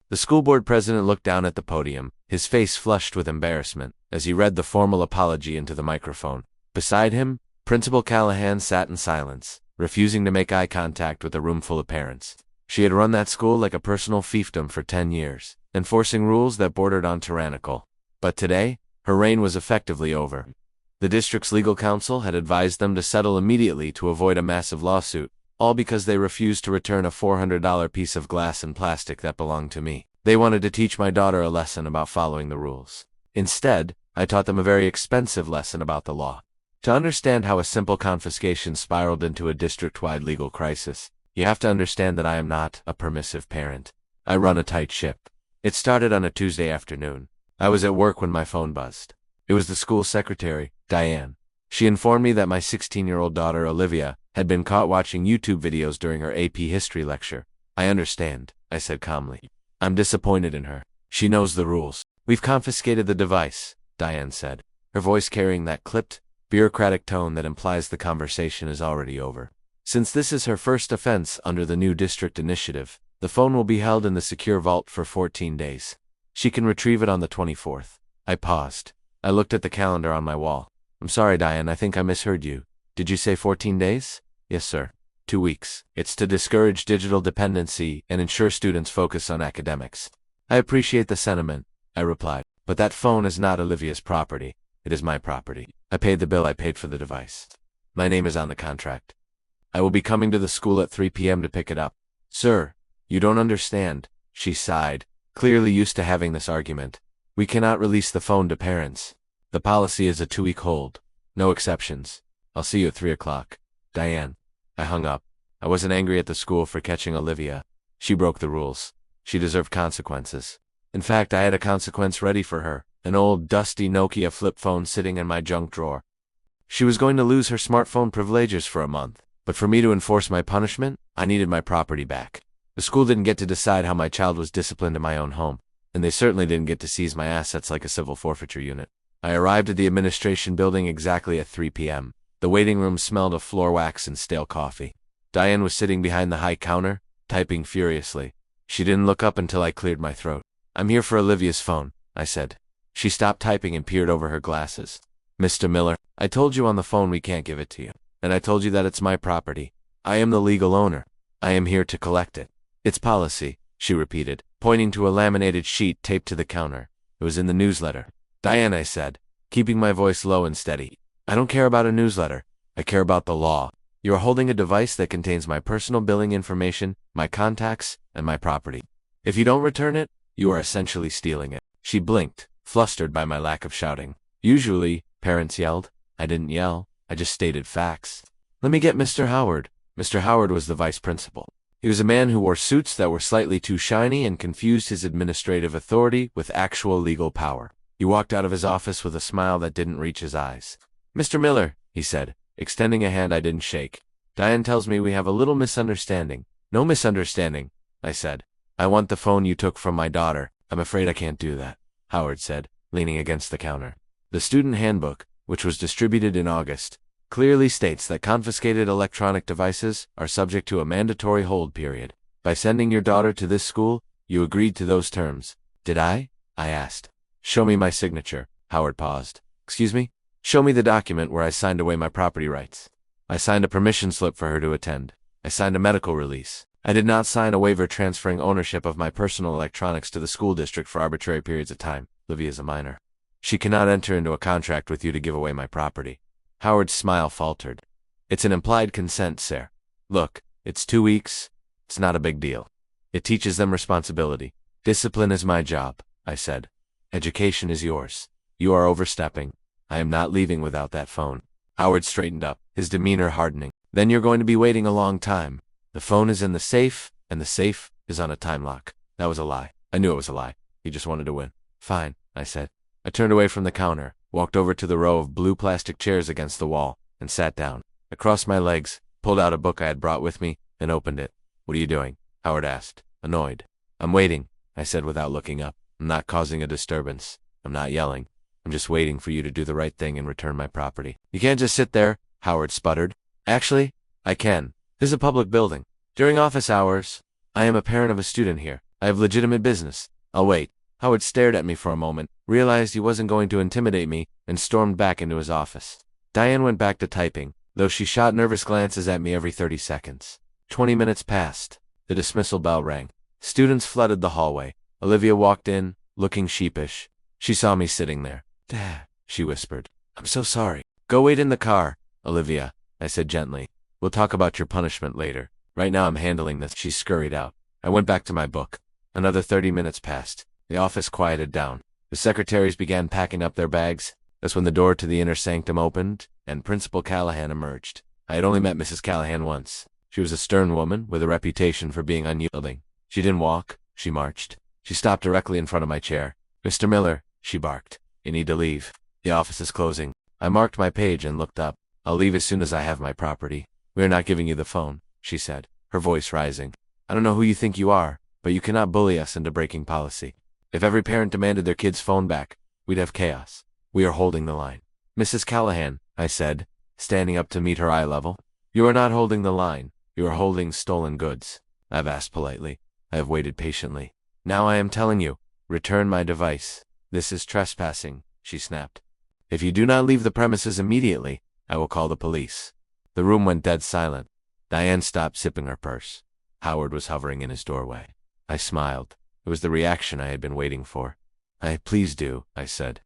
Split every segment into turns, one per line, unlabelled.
The school board president looked down at the podium, his face flushed with embarrassment, as he read the formal apology into the microphone. Beside him, Principal Callahan sat in silence, refusing to make eye contact with a room full of parents. She had run that school like a personal fiefdom for 10 years, enforcing rules that bordered on tyrannical. But today, her reign was effectively over. The district's legal counsel had advised them to settle immediately to avoid a massive lawsuit, all because they refused to return a $400 piece of glass and plastic that belonged to me. They wanted to teach my daughter a lesson about following the rules. Instead, I taught them a very expensive lesson about the law. To understand how a simple confiscation spiraled into a district-wide legal crisis, you have to understand that I am not a permissive parent. I run a tight ship. It started on a Tuesday afternoon. I was at work when my phone buzzed. It was the school secretary, Diane. She informed me that my 16-year-old daughter, Olivia, had been caught watching YouTube videos during her AP history lecture. I understand, I said calmly. I'm disappointed in her. She knows the rules. We've confiscated the device, Diane said, her voice carrying that clipped, bureaucratic tone that implies the conversation is already over. Since this is her first offense under the new district initiative, the phone will be held in the secure vault for 14 days. She can retrieve it on the 24th. I paused. I looked at the calendar on my wall. I'm sorry, Diane, I think I misheard you. Did you say 14 days? Yes, sir. 2 weeks. It's to discourage digital dependency and ensure students focus on academics. I appreciate the sentiment, I replied, but that phone is not Olivia's property. It is my property. I paid the bill I paid for the device. My name is on the contract. I will be coming to the school at 3 p.m. to pick it up. Sir, you don't understand, she sighed, clearly used to having this argument. We cannot release the phone to parents. The policy is a 2-week hold. No exceptions. I'll see you at 3 o'clock. Diane. I hung up. I wasn't angry at the school for catching Olivia. She broke the rules. She deserved consequences. In fact, I had a consequence ready for her, an old, dusty Nokia flip phone sitting in my junk drawer. She was going to lose her smartphone privileges for a month, but for me to enforce my punishment, I needed my property back. The school didn't get to decide how my child was disciplined in my own home, and they certainly didn't get to seize my assets like a civil forfeiture unit. I arrived at the administration building exactly at 3 p.m. The waiting room smelled of floor wax and stale coffee. Diane was sitting behind the high counter, typing furiously. She didn't look up until I cleared my throat. I'm here for Olivia's phone, I said. She stopped typing and peered over her glasses. Mr. Miller, I told you on the phone we can't give it to you. And I told you that it's my property. I am the legal owner. I am here to collect it. It's policy, she repeated, pointing to a laminated sheet taped to the counter. It was in the newsletter. Diane, I said, keeping my voice low and steady. I don't care about a newsletter. I care about the law. You are holding a device that contains my personal billing information, my contacts, and my property. If you don't return it, you are essentially stealing it. She blinked, flustered by my lack of shouting. Usually, parents yelled. I didn't yell. I just stated facts. Let me get Mr. Howard. Mr. Howard was the vice principal. He was a man who wore suits that were slightly too shiny and confused his administrative authority with actual legal power. He walked out of his office with a smile that didn't reach his eyes. Mr. Miller, he said, extending a hand I didn't shake. Diane tells me we have a little misunderstanding. No misunderstanding, I said. I want the phone you took from my daughter. I'm afraid I can't do that, Howard said, leaning against the counter. The student handbook, which was distributed in August, clearly states that confiscated electronic devices are subject to a mandatory hold period. By sending your daughter to this school, you agreed to those terms. Did I? I asked. Show me my signature. Howard paused. Excuse me? Show me the document where I signed away my property rights. I signed a permission slip for her to attend. I signed a medical release. I did not sign a waiver transferring ownership of my personal electronics to the school district for arbitrary periods of time. Olivia is a minor. She cannot enter into a contract with you to give away my property. Howard's smile faltered. It's an implied consent, sir. Look, it's 2 weeks. It's not a big deal. It teaches them responsibility. Discipline is my job, I said. Education is yours. You are overstepping. I am not leaving without that phone. Howard straightened up, his demeanor hardening. Then you're going to be waiting a long time. The phone is in the safe, and the safe is on a time lock. That was a lie. I knew it was a lie. He just wanted to win. Fine, I said. I turned away from the counter, walked over to the row of blue plastic chairs against the wall, and sat down. I crossed my legs, pulled out a book I had brought with me, and opened it. What are you doing? Howard asked, annoyed. I'm waiting, I said without looking up. I'm not causing a disturbance. I'm not yelling. I'm just waiting for you to do the right thing and return my property. You can't just sit there, Howard sputtered. Actually, I can. This is a public building. During office hours, I am a parent of a student here. I have legitimate business. I'll wait. Howard stared at me for a moment, realized he wasn't going to intimidate me, and stormed back into his office. Diane went back to typing, though she shot nervous glances at me every 30 seconds. 20 minutes passed. The dismissal bell rang. Students flooded the hallway. Olivia walked in, looking sheepish. She saw me sitting there. "Dad," she whispered. "I'm so sorry." "Go wait in the car, Olivia," I said gently. "We'll talk about your punishment later. Right now I'm handling this." She scurried out. I went back to my book. Another 30 minutes passed. The office quieted down. The secretaries began packing up their bags. That's when the door to the inner sanctum opened, and Principal Callahan emerged. I had only met Mrs. Callahan once. She was a stern woman with a reputation for being unyielding. She didn't walk, she marched. She stopped directly in front of my chair. "Mr. Miller," she barked. "You need to leave. The office is closing." I marked my page and looked up. "I'll leave as soon as I have my property." "We are not giving you the phone," she said, her voice rising. "I don't know who you think you are, but you cannot bully us into breaking policy. If every parent demanded their kid's phone back, we'd have chaos. We are holding the line." "Mrs. Callahan," I said, standing up to meet her eye level. "You are not holding the line. You are holding stolen goods." I've asked politely. I have waited patiently. "Now I am telling you, return my device. This is trespassing," she snapped. "If you do not leave the premises immediately, I will call the police." The room went dead silent. Diane stopped sipping her purse. Howard was hovering in his doorway. I smiled. It was the reaction I had been waiting for. "Please do," I said.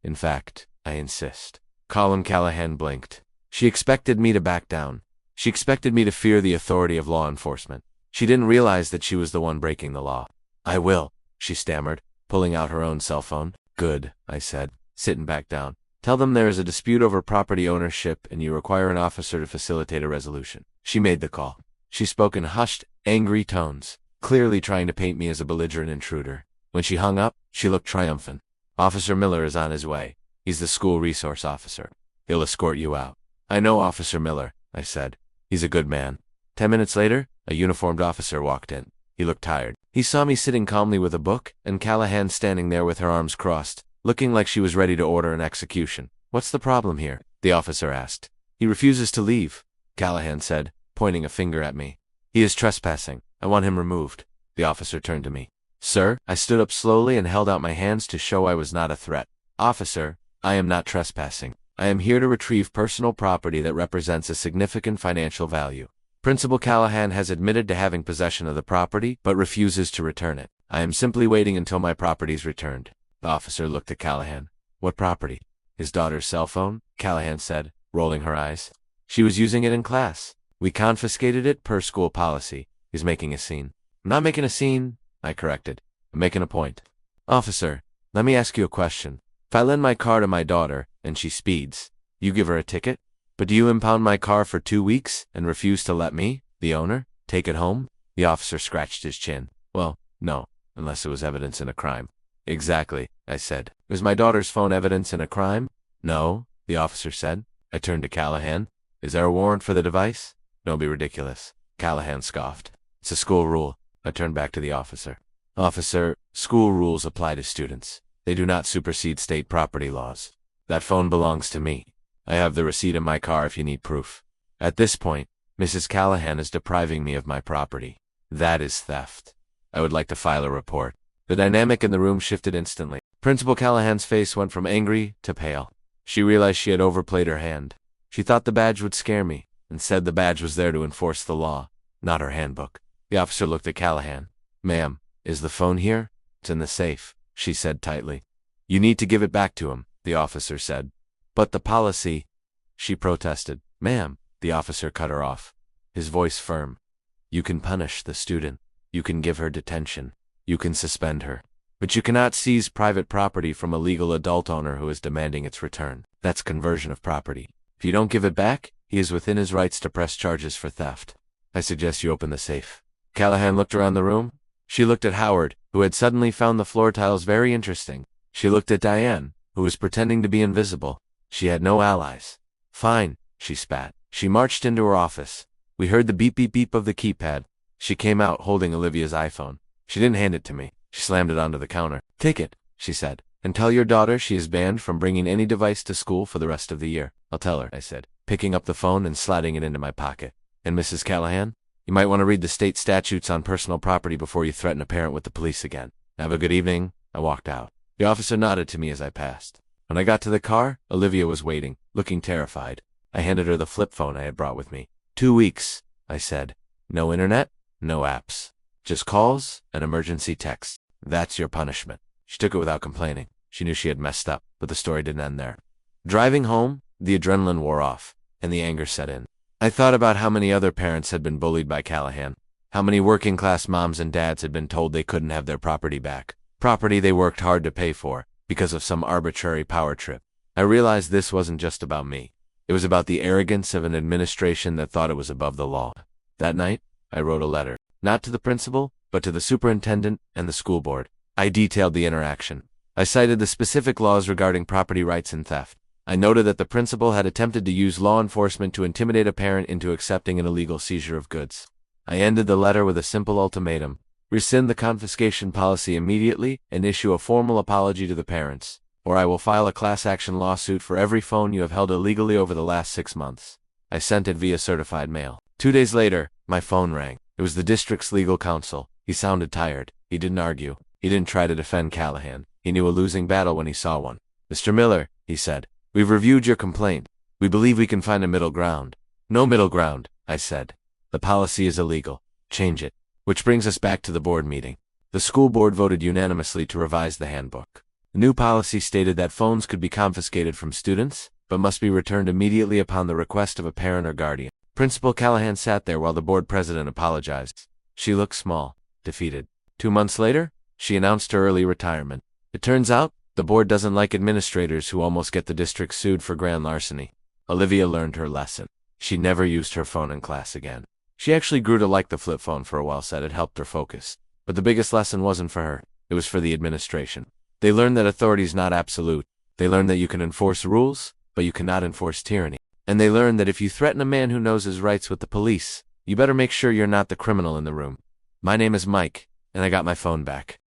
"In fact, I insist." Colin Callahan blinked. She expected me to back down. She expected me to fear the authority of law enforcement. She didn't realize that she was the one breaking the law. "I will," she stammered, pulling out her own cell phone. "Good," I said, sitting back down. "Tell them there is a dispute over property ownership and you require an officer to facilitate a resolution." She made the call. She spoke in hushed, angry tones, clearly trying to paint me as a belligerent intruder. When she hung up, she looked triumphant. "Officer Miller is on his way. He's the school resource officer. He'll escort you out." "I know Officer Miller," I said. "He's a good man." 10 minutes later, a uniformed officer walked in. He looked tired. He saw me sitting calmly with a book, and Callahan standing there with her arms crossed, looking like she was ready to order an execution. "What's the problem here?" the officer asked. "He refuses to leave," Callahan said, pointing a finger at me. "He is trespassing. I want him removed." The officer turned to me. "Sir," I stood up slowly and held out my hands to show I was not a threat. "Officer, I am not trespassing. I am here to retrieve personal property that represents a significant financial value. Principal Callahan has admitted to having possession of the property, but refuses to return it. I am simply waiting until my property is returned." The officer looked at Callahan. "What property?" "His daughter's cell phone," Callahan said, rolling her eyes. "She was using it in class. We confiscated it per school policy." He's making a scene. "I'm not making a scene," I corrected. "I'm making a point." "Officer, let me ask you a question. If I lend my car to my daughter, and she speeds, you give her a ticket? But do you impound my car for 2 weeks and refuse to let me, the owner, take it home?" The officer scratched his chin. "Well, no, unless it was evidence in a crime." "Exactly," I said. "Was my daughter's phone evidence in a crime?" "No," the officer said. I turned to Callahan. "Is there a warrant for the device?" "Don't be ridiculous." Callahan scoffed. "It's a school rule." I turned back to the officer. "Officer, school rules apply to students. They do not supersede state property laws. That phone belongs to me. I have the receipt in my car if you need proof. At this point, Mrs. Callahan is depriving me of my property. That is theft. I would like to file a report." The dynamic in the room shifted instantly. Principal Callahan's face went from angry to pale. She realized she had overplayed her hand. She thought the badge would scare me, and said the badge was there to enforce the law, not her handbook. The officer looked at Callahan. "Ma'am, is the phone here?" "It's in the safe," she said tightly. "You need to give it back to him," the officer said. "But the policy," she protested. "Ma'am," the officer cut her off, his voice firm. "You can punish the student. You can give her detention. You can suspend her. But you cannot seize private property from a legal adult owner who is demanding its return. That's conversion of property. If you don't give it back, he is within his rights to press charges for theft. I suggest you open the safe." Callahan looked around the room. She looked at Howard, who had suddenly found the floor tiles very interesting. She looked at Diane, who was pretending to be invisible. She had no allies. "Fine," she spat. She marched into her office. We heard the beep beep beep of the keypad. She came out holding Olivia's iPhone. She didn't hand it to me. She slammed it onto the counter. "Take it," she said, "and tell your daughter she is banned from bringing any device to school for the rest of the year." "I'll tell her," I said, picking up the phone and sliding it into my pocket. "And Mrs. Callahan?" You might want to read the state statutes on personal property before you threaten a parent with the police again. Have a good evening." I walked out. The officer nodded to me as I passed. When I got to the car, Olivia was waiting, looking terrified. I handed her the flip phone I had brought with me. 2 weeks, I said. No internet, no apps. Just calls and emergency texts. That's your punishment. She took it without complaining. She knew she had messed up, but the story didn't end there. Driving home, the adrenaline wore off, and the anger set in. I thought about how many other parents had been bullied by Callahan, how many working-class moms and dads had been told they couldn't have their property back, property they worked hard to pay for, because of some arbitrary power trip. I realized this wasn't just about me. It was about the arrogance of an administration that thought it was above the law. That night, I wrote a letter, not to the principal, but to the superintendent and the school board. I detailed the interaction. I cited the specific laws regarding property rights and theft. I noted that the principal had attempted to use law enforcement to intimidate a parent into accepting an illegal seizure of goods. I ended the letter with a simple ultimatum: rescind the confiscation policy immediately and issue a formal apology to the parents, or I will file a class action lawsuit for every phone you have held illegally over the last 6 months. I sent it via certified mail. 2 days later, my phone rang. It was the district's legal counsel. He sounded tired. He didn't argue. He didn't try to defend Callahan. He knew a losing battle when he saw one. "Mr. Miller," he said, "we've reviewed your complaint. We believe we can find a middle ground." "No middle ground," I said. "The policy is illegal. Change it." Which brings us back to the board meeting. The school board voted unanimously to revise the handbook. The new policy stated that phones could be confiscated from students, but must be returned immediately upon the request of a parent or guardian. Principal Callahan sat there while the board president apologized. She looked small, defeated. 2 months later, she announced her early retirement. It turns out, the board doesn't like administrators who almost get the district sued for grand larceny. Olivia learned her lesson. She never used her phone in class again. She actually grew to like the flip phone for a while, said it helped her focus. But the biggest lesson wasn't for her. It was for the administration. They learned that authority is not absolute. They learned that you can enforce rules, but you cannot enforce tyranny. And they learned that if you threaten a man who knows his rights with the police, you better make sure you're not the criminal in the room. My name is Mike, and I got my phone back.